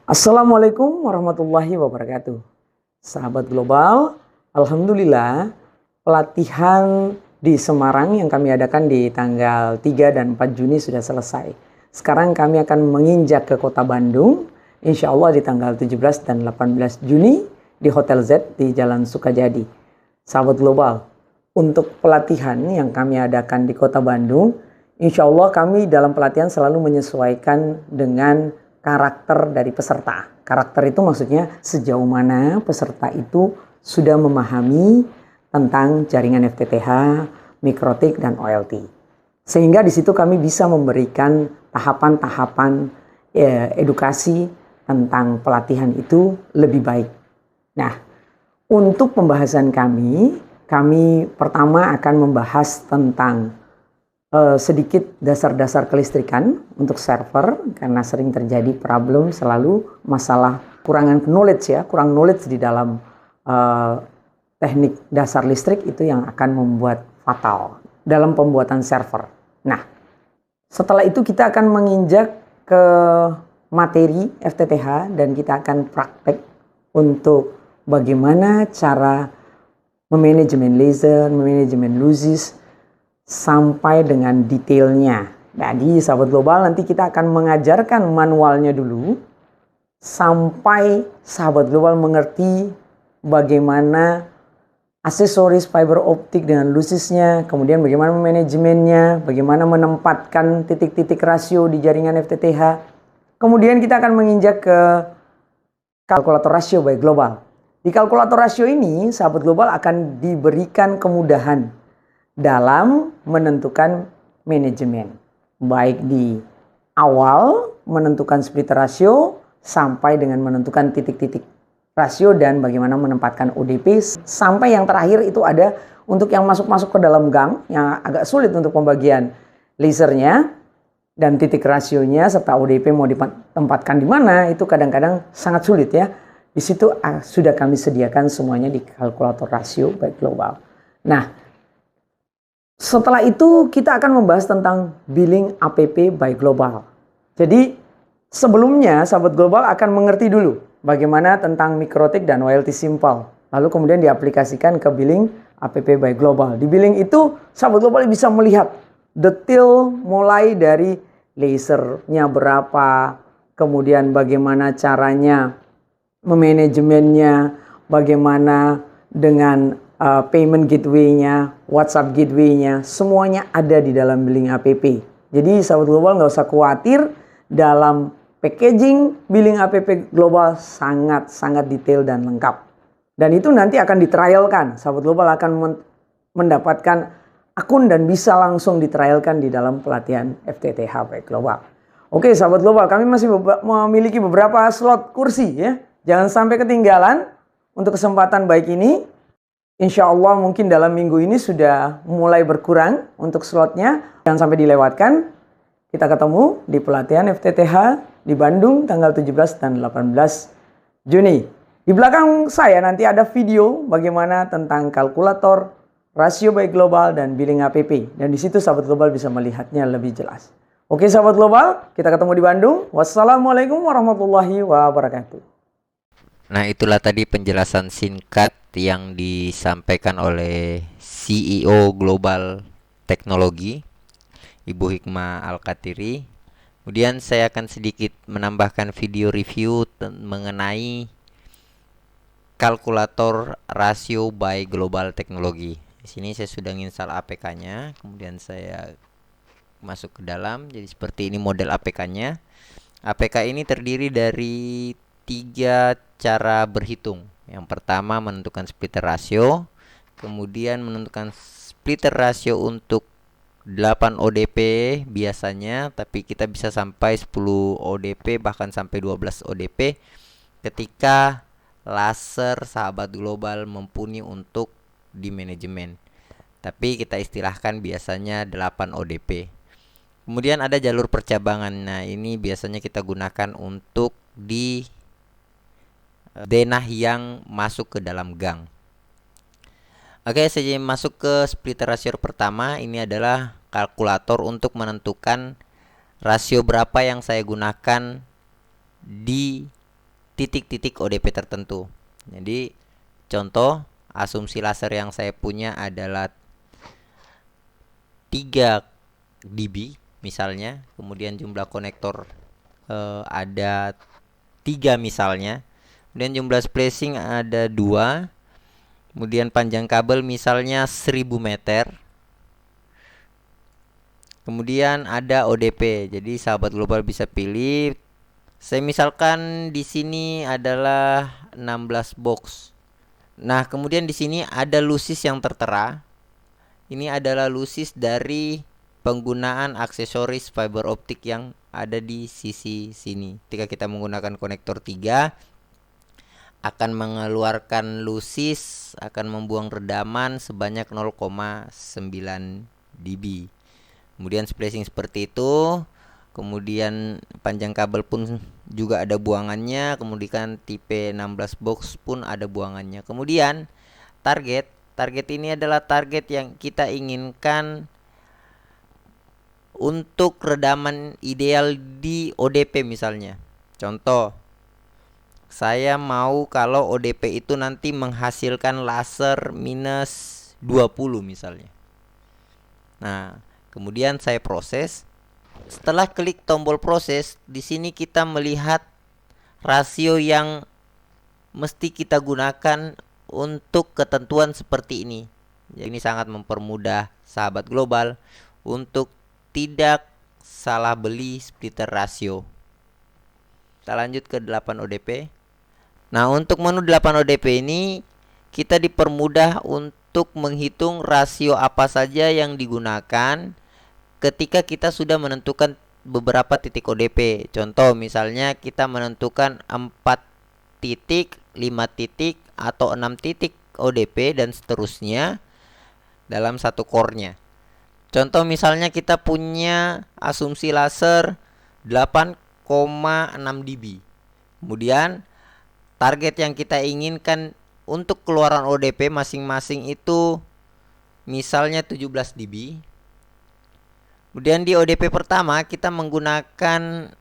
Assalamualaikum warahmatullahi wabarakatuh. Sahabat global, alhamdulillah pelatihan di Semarang yang kami adakan di tanggal 3 dan 4 Juni sudah selesai. Sekarang kami akan menginjak ke kota Bandung, insya Allah di tanggal 17 dan 18 Juni di Hotel Z di Jalan Sukajadi. Sahabat global, untuk pelatihan yang kami adakan di kota Bandung, insya Allah kami dalam pelatihan selalu menyesuaikan dengan karakter dari peserta. Karakter itu maksudnya sejauh mana peserta itu sudah memahami tentang jaringan FTTH, mikrotik, dan OLT. Sehingga di situ kami bisa memberikan tahapan-tahapan edukasi tentang pelatihan itu lebih baik. Nah, untuk pembahasan kami pertama akan membahas tentang sedikit dasar-dasar kelistrikan untuk server, karena sering terjadi problem selalu masalah kurang knowledge di dalam teknik dasar listrik itu yang akan membuat fatal dalam pembuatan server. Nah, setelah itu kita akan menginjak ke materi FTTH dan kita akan praktek untuk bagaimana cara memanajemen laser, memanajemen losses, sampai dengan detailnya. Jadi sahabat global, nanti kita akan mengajarkan manualnya dulu sampai sahabat global mengerti bagaimana aksesoris fiber optik dengan lossesnya, kemudian bagaimana manajemennya, bagaimana menempatkan titik-titik rasio di jaringan FTTH. Kemudian kita akan menginjak ke kalkulator rasio by global. Di kalkulator rasio ini sahabat global akan diberikan kemudahan dalam menentukan manajemen, baik di awal menentukan splitter rasio sampai dengan menentukan titik-titik rasio dan bagaimana menempatkan ODP, sampai yang terakhir itu ada untuk yang masuk-masuk ke dalam gang yang agak sulit untuk pembagian lasernya dan titik rasionya serta ODP mau ditempatkan di mana, itu kadang-kadang sangat sulit ya. Di situ sudah kami sediakan semuanya di kalkulator rasio by global. Nah, setelah itu kita akan membahas tentang billing APP by global. Jadi sebelumnya sahabat global akan mengerti dulu bagaimana tentang mikrotik dan OLT simple. Lalu kemudian diaplikasikan ke billing APP by global. Di billing itu sahabat global bisa melihat detail mulai dari lasernya berapa, kemudian bagaimana caranya memanajemennya, bagaimana dengan payment gateway-nya, WhatsApp gateway-nya, semuanya ada di dalam billing APP. Jadi sahabat global nggak usah khawatir, dalam packaging billing APP global sangat detail dan lengkap. Dan itu nanti akan ditrialkan. Sahabat global akan mendapatkan akun dan bisa langsung ditrialkan di dalam pelatihan FTTH by global. Oke sahabat global, kami masih memiliki beberapa slot kursi ya. Jangan sampai ketinggalan untuk kesempatan baik ini. Insya Allah mungkin dalam minggu ini sudah mulai berkurang untuk slotnya. Jangan sampai dilewatkan. Kita ketemu di pelatihan FTTH di Bandung tanggal 17 dan 18 Juni. Di belakang saya nanti ada video bagaimana tentang kalkulator, rasio by global, dan billing APP. Dan di situ sahabat global bisa melihatnya lebih jelas. Oke sahabat global, kita ketemu di Bandung. Wassalamualaikum warahmatullahi wabarakatuh. Nah, itulah tadi penjelasan singkat yang disampaikan oleh CEO Global Teknologi, Ibu Hikmah Al-Katiri. Kemudian saya akan sedikit menambahkan video review mengenai kalkulator rasio by Global Teknologi. Di sini saya sudah install APK-nya, kemudian saya masuk ke dalam. Jadi seperti ini model APK-nya. APK ini terdiri dari 3 cara berhitung. Yang pertama menentukan splitter rasio, kemudian menentukan splitter rasio untuk 8 ODP biasanya, tapi kita bisa sampai 10 ODP bahkan sampai 12 ODP ketika laser sahabat global mumpuni untuk di manajemen. Tapi kita istilahkan biasanya 8 ODP. Kemudian ada jalur percabangan. Nah, ini biasanya kita gunakan untuk di denah yang masuk ke dalam gang. Oke, saya masuk ke splitter rasio pertama. Ini adalah kalkulator untuk menentukan rasio berapa yang saya gunakan di titik-titik ODP tertentu. Jadi contoh asumsi laser yang saya punya adalah 3 dB misalnya, kemudian jumlah konektor ada 3 misalnya, kemudian jumlah spacing ada 2, kemudian panjang kabel misalnya 1000 meter, kemudian ada ODP. Jadi sahabat global bisa pilih. Saya misalkan di sini adalah 16 box. Nah, kemudian di sini ada lusis yang tertera. Ini adalah lusis dari penggunaan aksesoris fiber optik yang ada di sisi sini. Ketika kita menggunakan konektor 3 akan mengeluarkan lusis, akan membuang redaman sebanyak 0,9 dB. Kemudian spacing seperti itu. Kemudian panjang kabel pun juga ada buangannya. Kemudian tipe 16 box pun ada buangannya. Kemudian Target ini adalah target yang kita inginkan untuk redaman ideal di ODP misalnya. Contoh, saya mau kalau ODP itu nanti menghasilkan laser minus 20 misalnya. Nah, kemudian saya proses. Setelah klik tombol proses, di sini kita melihat rasio yang mesti kita gunakan untuk ketentuan seperti ini. Jadi ini sangat mempermudah sahabat global untuk tidak salah beli splitter rasio. Kita lanjut ke 8 ODP. Nah, untuk menu 8 ODP ini kita dipermudah untuk menghitung rasio apa saja yang digunakan ketika kita sudah menentukan beberapa titik ODP. Contoh misalnya kita menentukan 4 titik, 5 titik, atau 6 titik ODP dan seterusnya dalam satu core-nya. Contoh misalnya kita punya asumsi laser 8,6 dB. Kemudian target yang kita inginkan untuk keluaran ODP masing-masing itu misalnya 17 dB. Kemudian di ODP pertama kita menggunakan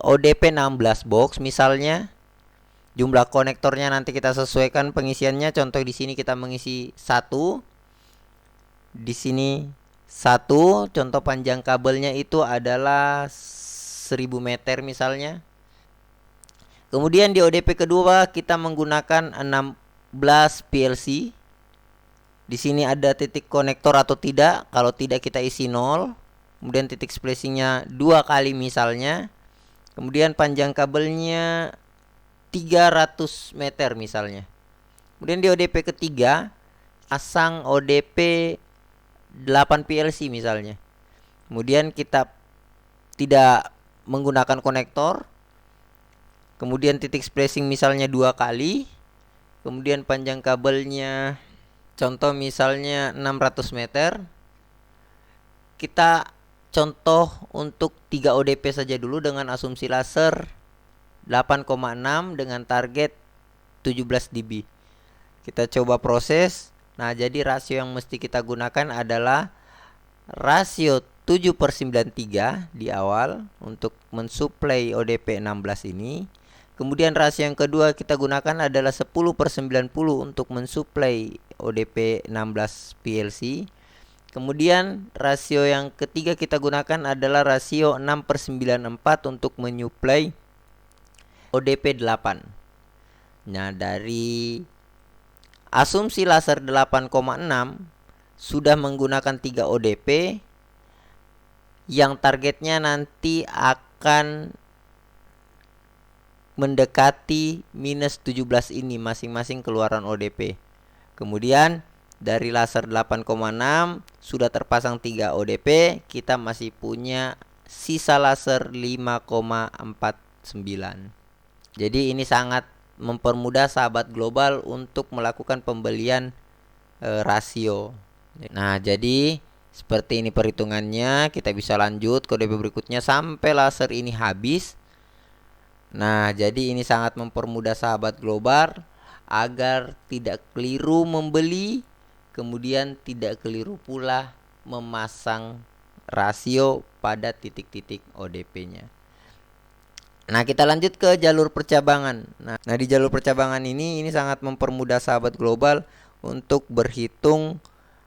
ODP 16 box misalnya. Jumlah konektornya nanti kita sesuaikan pengisiannya. Contoh di sini kita mengisi 1. Di sini 1. Contoh panjang kabelnya itu adalah 1000 meter misalnya. Kemudian di ODP kedua kita menggunakan 16 PLC. Di sini ada titik konektor atau tidak. Kalau tidak kita isi 0. Kemudian titik spacingnya 2 kali misalnya. Kemudian panjang kabelnya 300 meter misalnya. Kemudian di ODP ketiga pasang ODP 8 PLC misalnya. Kemudian kita tidak menggunakan konektor. Kemudian titik spacing misalnya 2 kali. Kemudian panjang kabelnya contoh misalnya 600 meter. Kita contoh untuk 3 ODP saja dulu dengan asumsi laser 8,6 dengan target 17 dB. Kita coba proses. Nah, jadi rasio yang mesti kita gunakan adalah rasio 7/93 di awal untuk mensuplai ODP 16 ini. Kemudian rasio yang kedua kita gunakan adalah 10/90 untuk mensuplai ODP 16 PLC. Kemudian rasio yang ketiga kita gunakan adalah rasio 6/94 untuk menyuplai ODP 8. Nah, dari asumsi laser 8,6 sudah menggunakan 3 ODP yang targetnya nanti akan mendekati minus 17 ini masing-masing keluaran ODP. Kemudian dari laser 8,6 sudah terpasang 3 ODP, kita masih punya sisa laser 5,49. Jadi ini sangat mempermudah sahabat global untuk melakukan pembelian rasio. Nah, jadi seperti ini perhitungannya. Kita bisa lanjut ke ODP berikutnya sampai laser ini habis. Nah, jadi ini sangat mempermudah sahabat global agar tidak keliru membeli, kemudian tidak keliru pula memasang rasio pada titik-titik ODP-nya. Nah, kita lanjut ke jalur percabangan. Nah, di jalur percabangan ini sangat mempermudah sahabat global untuk berhitung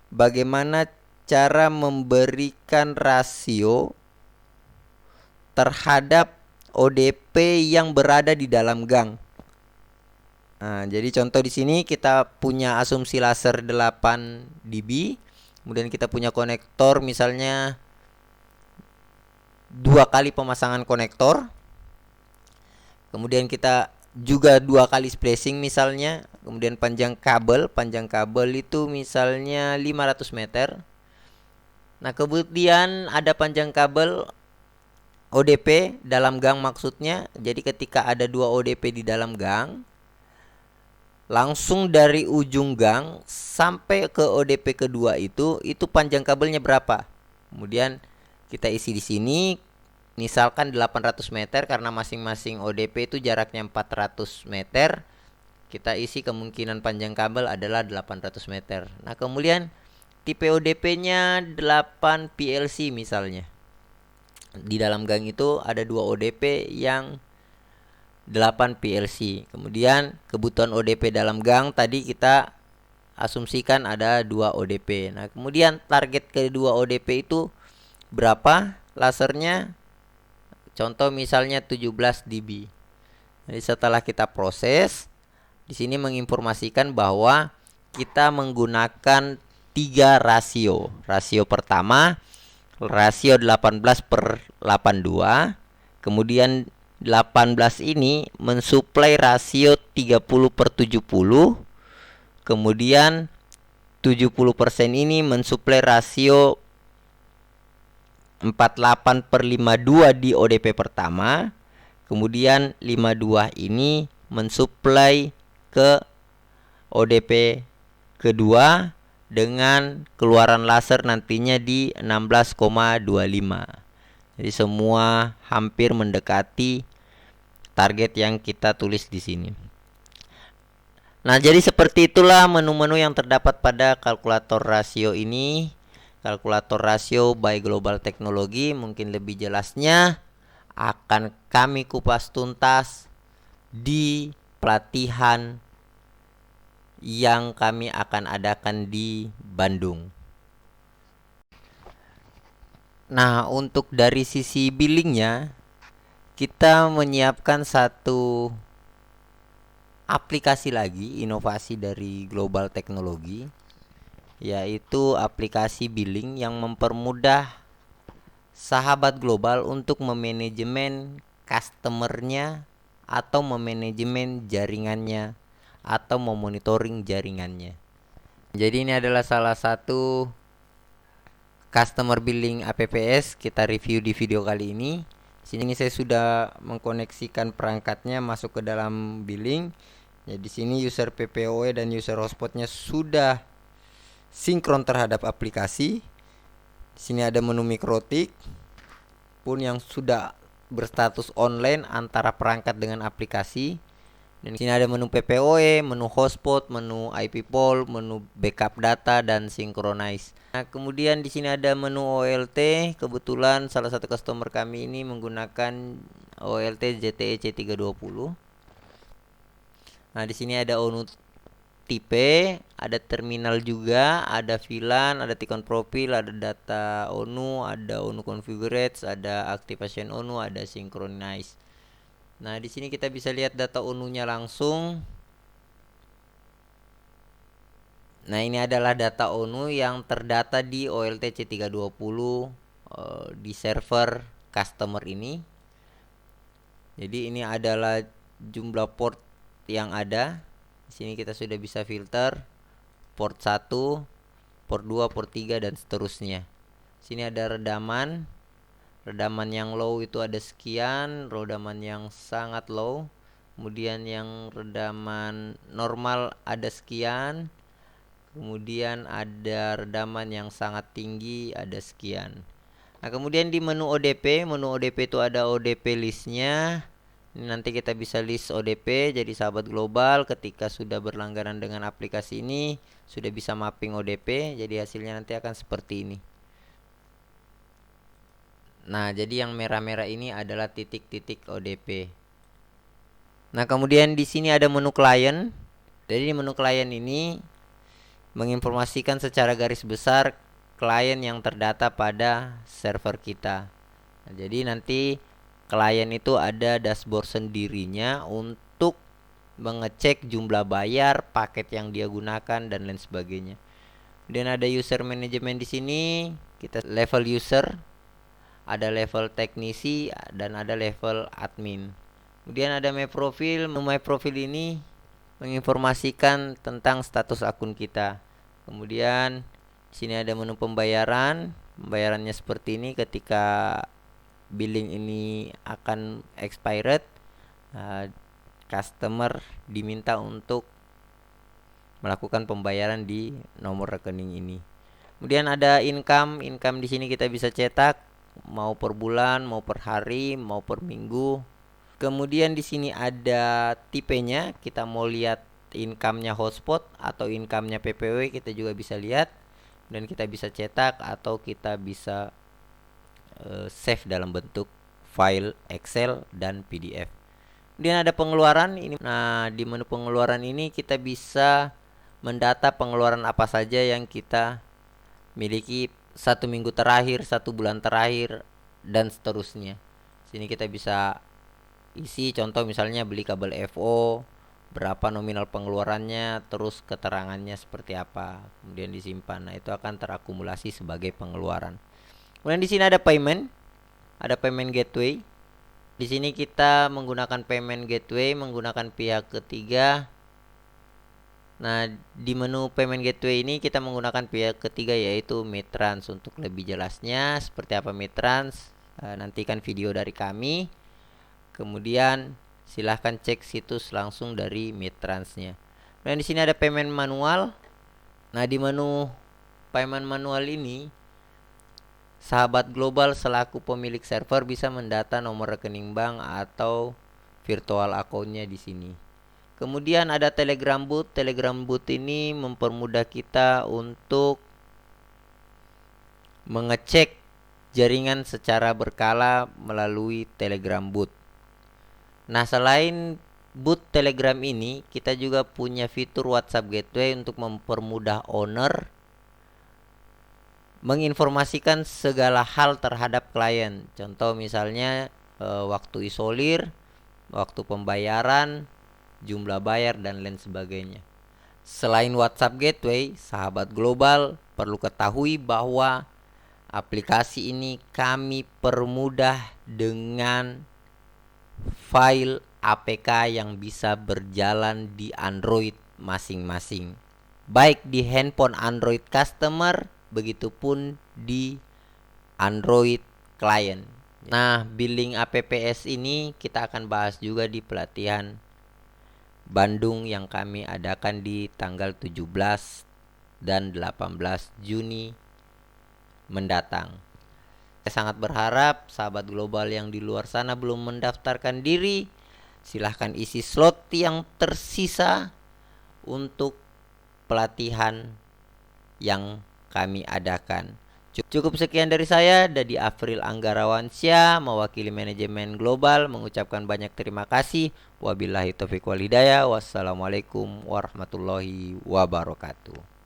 bagaimana cara memberikan rasio terhadap ODP yang berada di dalam gang. Nah, jadi contoh di sini kita punya asumsi laser 8 dB, kemudian kita punya konektor misalnya 2 kali pemasangan konektor. Kemudian kita juga 2 kali spacing misalnya, kemudian panjang kabel itu misalnya 500 meter. Nah, kemudian ada panjang kabel ODP dalam gang maksudnya. Jadi ketika ada 2 ODP di dalam gang, langsung dari ujung gang sampai ke ODP kedua itu panjang kabelnya berapa. Kemudian kita isi di sini misalkan 800 meter karena masing-masing ODP itu jaraknya 400 meter. Kita isi kemungkinan panjang kabel adalah 800 meter. Nah, kemudian tipe ODP-nya 8 PLC misalnya. Di dalam gang itu ada 2 ODP yang 8 PLC. Kemudian kebutuhan ODP dalam gang tadi kita asumsikan ada 2 ODP. Nah, kemudian target kedua ODP itu berapa lasernya? Contoh misalnya 17 dB. Jadi setelah kita proses, di sini menginformasikan bahwa kita menggunakan 3 rasio. Rasio pertama rasio 18/82. Kemudian 18 ini mensuplai rasio 30/70. Kemudian 70% ini mensuplai rasio 48/52 di ODP pertama. Kemudian 52 ini mensuplai ke ODP kedua dengan keluaran laser nantinya di 16,25. Jadi semua hampir mendekati target yang kita tulis di sini. Nah, jadi seperti itulah menu-menu yang terdapat pada kalkulator rasio ini. Kalkulator rasio by Global Technology. Mungkin lebih jelasnya akan kami kupas tuntas di pelatihan yang kami akan adakan di Bandung. Nah, untuk dari sisi billingnya, kita menyiapkan satu aplikasi lagi, inovasi dari Global Technology, yaitu aplikasi billing yang mempermudah sahabat global untuk memanajemen customernya atau memanajemen jaringannya atau memonitoring jaringannya. Jadi ini adalah salah satu customer billing APPS kita review di video kali ini. Sini saya sudah mengkoneksikan perangkatnya masuk ke dalam billing. Ya, di sini user PPOE dan user hotspotnya sudah sinkron terhadap aplikasi. Di sini ada menu mikrotik pun yang sudah berstatus online antara perangkat dengan aplikasi. Dan di sini ada menu PPOE, menu hotspot, menu IP pool, menu backup data dan synchronize. Nah, kemudian di sini ada menu OLT. Kebetulan salah satu customer kami ini menggunakan OLT ZTE C320. Nah, di sini ada ONU tipe, ada terminal juga, ada VLAN, ada Ticon profil, ada data ONU, ada ONU configurates, ada activation ONU, ada synchronize. Nah, di sini kita bisa lihat data ONU-nya langsung. Nah, ini adalah data ONU yang terdata di OLT C320 di server customer ini. Jadi ini adalah jumlah port yang ada. Di sini kita sudah bisa filter port 1, port 2, port 3 dan seterusnya. Sini ada redaman. Redaman yang low itu ada sekian, redaman yang sangat low. Kemudian yang redaman normal ada sekian. Kemudian ada redaman yang sangat tinggi ada sekian. Nah, kemudian di menu ODP itu ada ODP listnya. Ini nanti kita bisa list ODP. Jadi sahabat global ketika sudah berlangganan dengan aplikasi ini sudah bisa mapping ODP. Jadi hasilnya nanti akan seperti ini. Nah, jadi yang merah-merah ini adalah titik-titik ODP. Nah, kemudian di sini ada menu klien. Jadi di menu klien ini menginformasikan secara garis besar klien yang terdata pada server kita. Nah, jadi nanti klien itu ada dashboard sendirinya untuk mengecek jumlah bayar, paket yang dia gunakan dan lain sebagainya. Dan ada user management di sini, kita level user, ada level teknisi dan ada level admin. Kemudian ada my profile. My profile ini menginformasikan tentang status akun kita. Kemudian sini ada menu pembayaran. Pembayarannya seperti ini ketika billing ini akan expired. Customer diminta untuk melakukan pembayaran di nomor rekening ini. Kemudian ada income. Income di sini kita bisa cetak mau per bulan, mau per hari, mau per minggu. Kemudian di sini ada tipenya, kita mau lihat income-nya hotspot atau income-nya PPW, kita juga bisa lihat dan kita bisa cetak atau kita bisa save dalam bentuk file Excel dan PDF. Kemudian ada pengeluaran ini. Nah, di menu pengeluaran ini kita bisa mendata pengeluaran apa saja yang kita miliki 1 minggu terakhir, 1 bulan terakhir, dan seterusnya. Sini kita bisa isi contoh misalnya beli kabel FO, berapa nominal pengeluarannya, terus keterangannya seperti apa, kemudian disimpan. Nah, itu akan terakumulasi sebagai pengeluaran. Kemudian di sini ada payment gateway. Di sini kita menggunakan payment gateway, menggunakan pihak ketiga. Nah, di menu payment gateway ini kita menggunakan pihak ketiga yaitu Mitrans. Untuk lebih jelasnya seperti apa Mitrans, nantikan video dari kami. Kemudian silahkan cek situs langsung dari Mitransnya. Dan di sini ada payment manual. Nah, di menu payment manual ini sahabat global selaku pemilik server bisa mendata nomor rekening bank atau virtual account-nya di sini. Kemudian ada Telegram bot. Telegram bot ini mempermudah kita untuk mengecek jaringan secara berkala melalui Telegram bot. Nah, selain bot Telegram ini, kita juga punya fitur WhatsApp Gateway untuk mempermudah owner menginformasikan segala hal terhadap klien. Contoh misalnya waktu isolir, waktu pembayaran, jumlah bayar, dan lain sebagainya. Selain WhatsApp Gateway, sahabat global perlu ketahui bahwa aplikasi ini kami permudah dengan file APK yang bisa berjalan di Android masing-masing, baik di handphone Android customer, begitupun di Android client. Nah, billing APPS ini kita akan bahas juga di pelatihan Bandung yang kami adakan di tanggal 17 dan 18 Juni mendatang. Saya sangat berharap sahabat global yang di luar sana belum mendaftarkan diri, silahkan isi slot yang tersisa untuk pelatihan yang kami adakan. Cukup sekian dari saya, Dadi Afril Anggarawansyah, mewakili manajemen global, mengucapkan banyak terima kasih. Wabillahi taufiq wal hidayah. Wassalamualaikum warahmatullahi wabarakatuh.